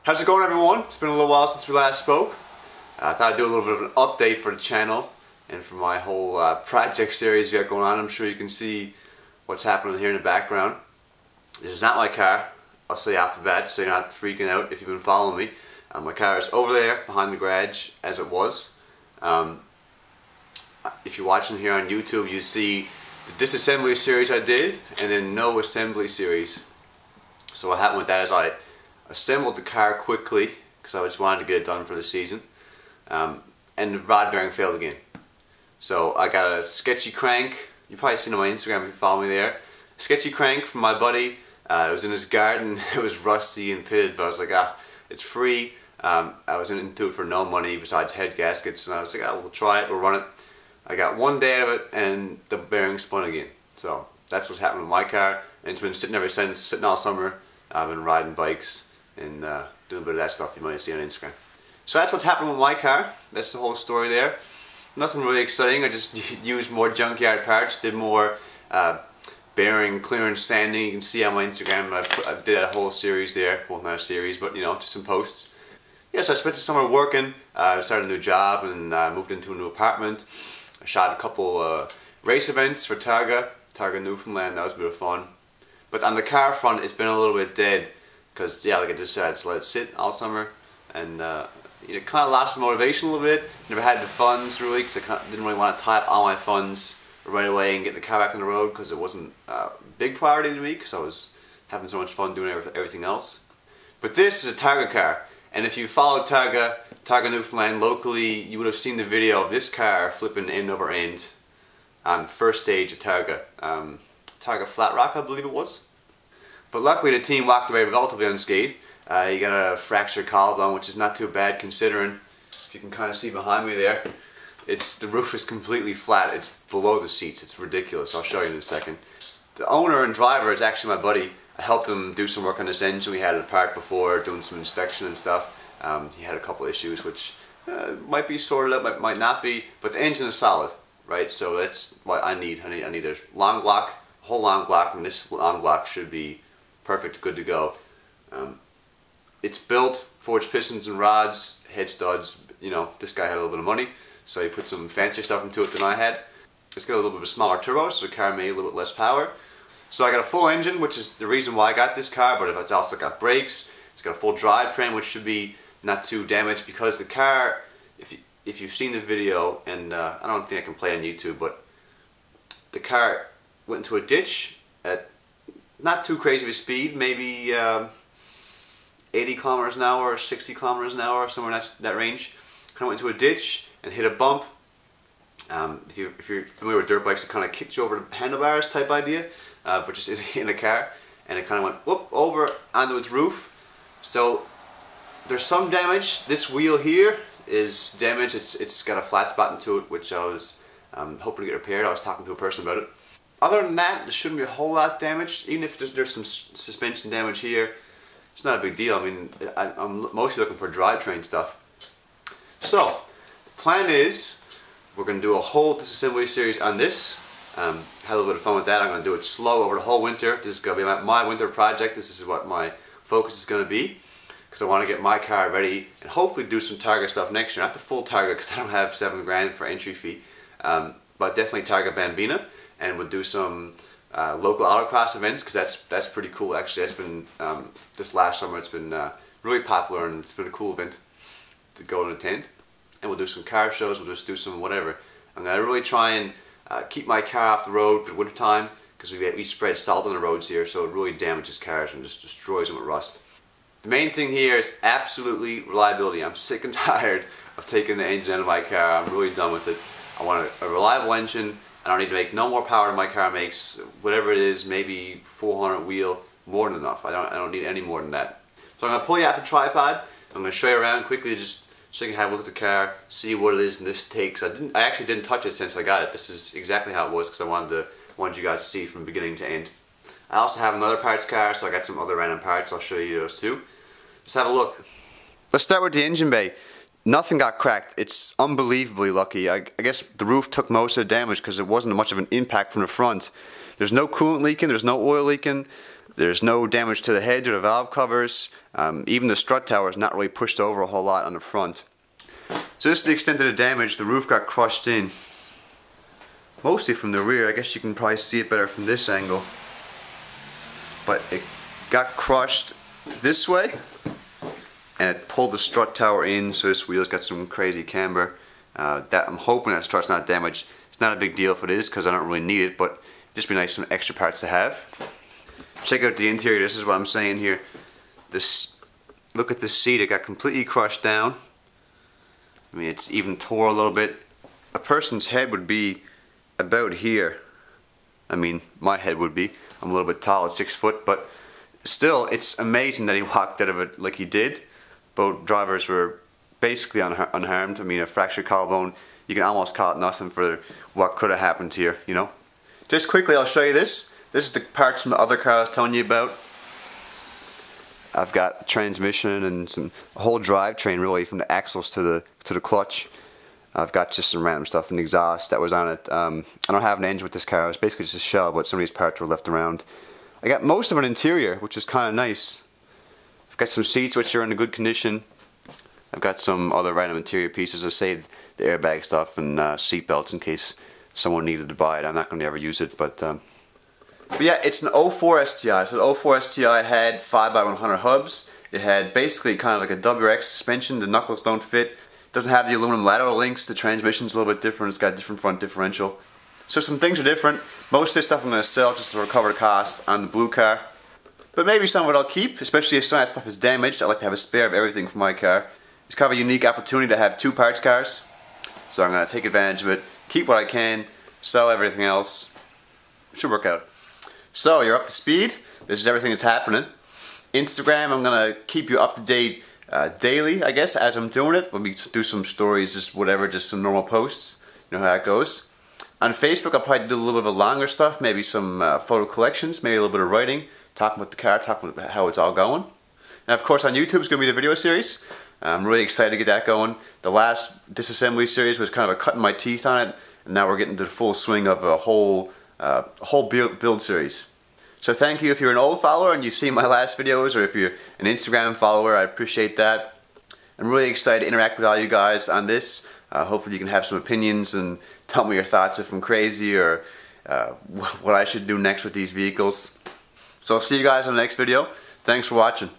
How's it going, everyone? It's been a little while since we last spoke. I thought I'd do a little bit of an update for the channel and for my whole project series we got going on. I'm sure you can see what's happening here in the background. This is not my car. I'll say off the bat so you're not freaking out if you've been following me. My car is over there behind the garage as it was. If you're watching here on YouTube, you see the disassembly series I did and then no assembly series. So what happened with that is I assembled the car quickly because I just wanted to get it done for the season, and the rod bearing failed again. So I got a sketchy crank. You've probably seen it on my Instagram if you follow me there. Sketchy crank from my buddy. It was in his garden. It was rusty and pitted, but I was like, it's free. I was into it for no money besides head gaskets, and I was like, we'll try it, we'll run it. I got one day out of it and the bearing spun again. So that's what's happened with my car, and it's been sitting ever since, sitting all summer. I've been riding bikes and doing a bit of that stuff you might see on Instagram. So that's what's happened with my car. That's the whole story there. Nothing really exciting. I just used more junkyard parts, did more bearing, clearance, sanding. You can see on my Instagram I did a whole series there. Well, not a series, but you know, just some posts. Yeah, so I spent the summer working. I started a new job and moved into a new apartment. I shot a couple race events for Targa Newfoundland. That was a bit of fun. But on the car front, it's been a little bit dead because, yeah, like I just said, I just let it sit all summer, and it kind of lost the motivation a little bit. Never had the funds really because I didn't really want to tie up all my funds right away and get the car back on the road because it wasn't a big priority to me because I was having so much fun doing everything else. But this is a Targa car, and if you follow Targa Newfoundland locally, you would have seen the video of this car flipping end over end on the first stage of Targa. Targa Flat Rock, I believe it was. But luckily the team walked away relatively unscathed. You got a fractured collarbone, which is not too bad considering. If you can kind of see behind me there, the roof is completely flat. It's below the seats. It's ridiculous. I'll show you in a second. The owner and driver is actually my buddy. I helped him do some work on this engine. We had it apart before, doing some inspection and stuff. He had a couple issues which might be sorted out, might not be, but the engine is solid, right? So that's what I need. I need a long block, whole long block, and this long block should be perfect, good to go. It's built, forged pistons and rods, head studs. You know, this guy had a little bit of money, so he put some fancier stuff into it than I had. It's got a little bit of a smaller turbo, so the car made a little bit less power. So I got a full engine, which is the reason why I got this car, but it's also got brakes. It's got a full drivetrain, which should be not too damaged because the car, if you've seen the video, and I don't think I can play it on YouTube, but the car went into a ditch at not too crazy of a speed, maybe 80 kilometers an hour or 60 kilometers an hour, somewhere in that range. Kind of went into a ditch and hit a bump. If you're familiar with dirt bikes, it kind of kicks you over the handlebars type idea, but just in a car, and it kind of went whoop over onto its roof. So there's some damage. This wheel here is damaged. It's got a flat spot into it, which I was hoping to get repaired. I was talking to a person about it. Other than that, there shouldn't be a whole lot damaged. Even if there's some suspension damage here, it's not a big deal. I mean, I'm mostly looking for drivetrain stuff. So, the plan is we're going to do a whole disassembly series on this. Had a little bit of fun with that. I'm going to do it slow over the whole winter. This is going to be my winter project. This is what my focus is going to be, because I want to get my car ready and hopefully do some Targa stuff next year. Not the full Targa because I don't have $7 grand for entry fee, but definitely Targa Bambina, and we'll do some local autocross events because that's pretty cool. Actually, that's been this last summer. It's been really popular and it's been a cool event to go and attend. And we'll do some car shows. We'll just do some whatever. I'm gonna really try and keep my car off the road for winter time because we spread salt on the roads here, so it really damages cars and just destroys them with rust. The main thing here is absolutely reliability. I'm sick and tired of taking the engine out of my car. I'm really done with it. I want a reliable engine. I don't need to make no more power than my car makes. Whatever it is, maybe 400 wheel, more than enough. I don't need any more than that. So I'm going to pull you off the tripod. I'm going to show you around quickly, just so you can have a look at the car, see what it is in this takes. I actually didn't touch it since I got it. This is exactly how it was because I wanted you guys to see from beginning to end. I also have another parts car, so I got some other random parts. I'll show you those too. Let's have a look. Let's start with the engine bay. Nothing got cracked. It's unbelievably lucky. I guess the roof took most of the damage because it wasn't much of an impact from the front. There's no coolant leaking, there's no oil leaking. There's no damage to the heads or the valve covers. Even the strut tower is not really pushed over a whole lot on the front. So this is the extent of the damage. The roof got crushed in. Mostly from the rear. I guess you can probably see it better from this angle. But it got crushed this way, and it pulled the strut tower in, so this wheel's got some crazy camber. That I'm hoping that strut's not damaged. It's not a big deal if it is, because I don't really need it, but it'd just be nice some extra parts to have. Check out the interior. This is what I'm saying here. This, look at the seat. It got completely crushed down. I mean, it's even tore a little bit. A person's head would be about here. I mean, my head would be. I'm a little bit tall at 6 foot, but still, it's amazing that he walked out of it like he did. Both drivers were basically unharmed. I mean, a fractured collarbone, you can almost call it nothing for what could have happened here, you know. Just quickly, I'll show you this. This is the parts from the other car I was telling you about. I've got a transmission and a whole drivetrain really, from the axles to the clutch. I've got just some random stuff, an exhaust that was on it. I don't have an engine with this car. It was basically just a shell, but some of these parts were left around. I got most of an interior, which is kind of nice. I've got some seats which are in a good condition. I've got some other random interior pieces. I saved the airbag stuff and seat belts in case someone needed to buy it. I'm not going to ever use it, but yeah, it's an 04 STI. So the 04 STI had 5x100 hubs. It had basically kind of like a WRX suspension. The knuckles don't fit. Doesn't have the aluminum lateral links. The transmission's a little bit different. It's got a different front differential. So some things are different. Most of this stuff I'm going to sell just to recover the cost on the blue car. But maybe some of it I'll keep, especially if some of that stuff is damaged. I like to have a spare of everything for my car. It's kind of a unique opportunity to have two parts cars. So I'm going to take advantage of it, keep what I can, sell everything else. Should work out. So you're up to speed. This is everything that's happening. Instagram, I'm going to keep you up to date daily, I guess, as I'm doing it. Let me do some stories, just whatever, just some normal posts. You know how that goes. On Facebook, I'll probably do a little bit of longer stuff, maybe some photo collections, maybe a little bit of writing, talking about the car, talking about how it's all going. And of course on YouTube is going to be the video series. I'm really excited to get that going. The last disassembly series was kind of a cutting my teeth on it, and now we're getting to the full swing of a whole build series. So thank you if you're an old follower and you've seen my last videos, or if you're an Instagram follower, I appreciate that. I'm really excited to interact with all you guys on this. Hopefully you can have some opinions and tell me your thoughts if I'm crazy, or what I should do next with these vehicles. So I'll see you guys in the next video. Thanks for watching.